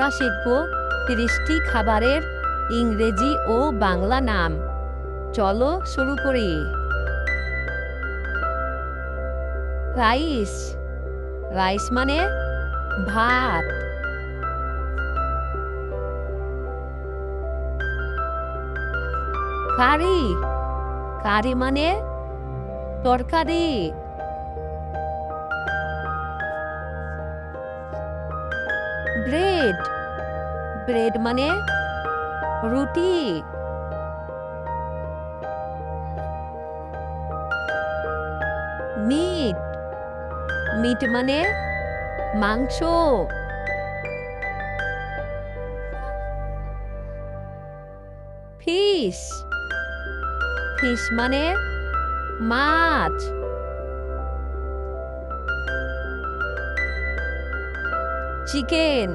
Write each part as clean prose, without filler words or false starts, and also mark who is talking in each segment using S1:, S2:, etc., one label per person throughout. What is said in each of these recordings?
S1: আমরা শিখব 30টি খাবারের ইংরেজি ও বাংলা নাম। চলো শুরু করি। রাইস, রাইস মানে ভাত। কারি, কারি মানে তরকারি। ব্রেড, ব্রেড মানে রুটি। মিট, মিট মানে মাংস। ফিশ, ফিশ মানে মাছ। চিকেন,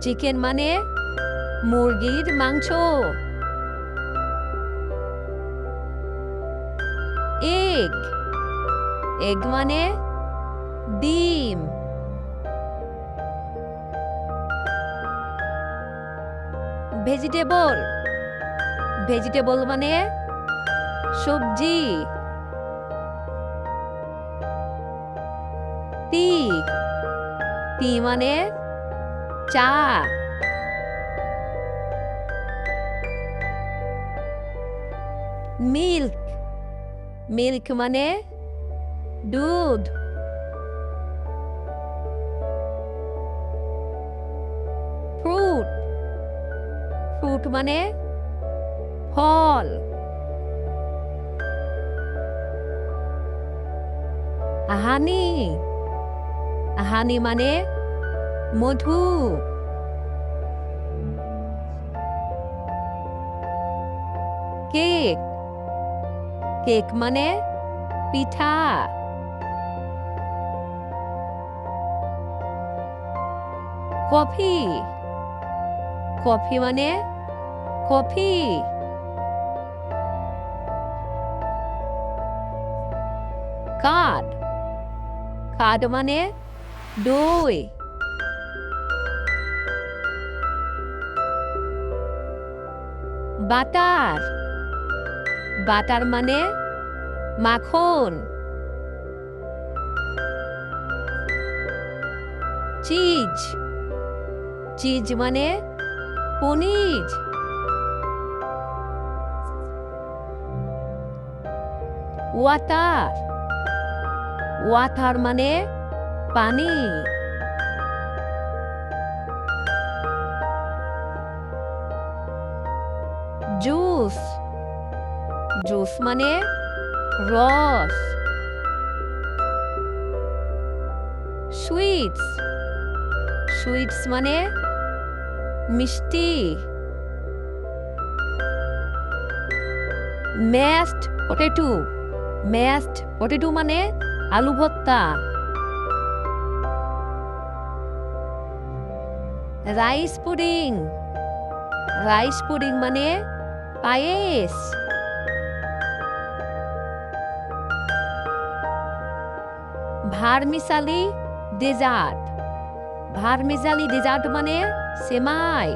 S1: চিকেন মানে মুরগির মাংস। এগ, এগ মানে ডিম। ভেজিটেবল, ভেজিটেবল মানে সবজি। টি, টি মানে চা। মিল্ক, মিল্ক মানে দুধ। ফ্রুট, ফ্রুট মানে ফল। হানি, হানি মানে মধু। কেক, কেক মানে পিঠা। কফি, কফি মানে কফি। কার্ড, কার্ড মানে দই। বাটার, বাটার মানে মাখন। চিজ, চিজ মানে পনির। ওয়াটার, ওয়াটার মানে পানি। জুস, জুস মানে রস। সুইটস, সুইটস মানে মিষ্টি। ম্যাশড পটেটো, ম্যাশড পটেটো মানে আলু ভর্তা। রাইস পুডিং, রাইস পুডিং মানে পায়েস। ভার্মিসালি ডেজার্ট, ভার্মিসালি ডেজার্ট মানে সেমাই।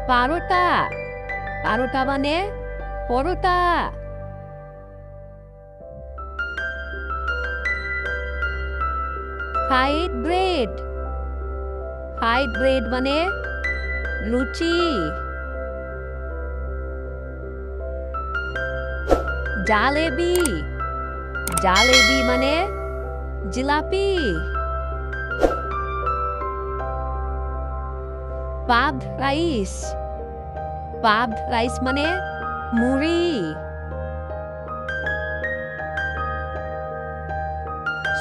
S1: পারোটা, পারোটা মানে পরোটা। ফ্রাইড ব্রেড, ফ্রাইড ব্রেড মানে লুচি। জালেবি, জালেবি মানে জিলাপি। পাফড রাইস, পাফড রাইস মানে মুড়ি।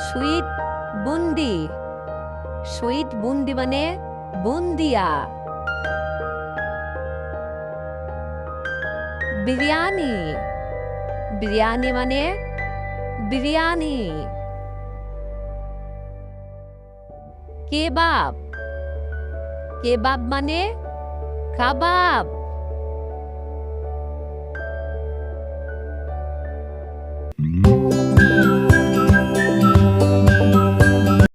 S1: সুইট বুন্দি, সুইট বুন্দি মানে বুন্দিয়া। বিরিয়ানি, বিরিয়ানি মানে বিরিয়ানি। কেবাব, কেবাব মানে কাবাব।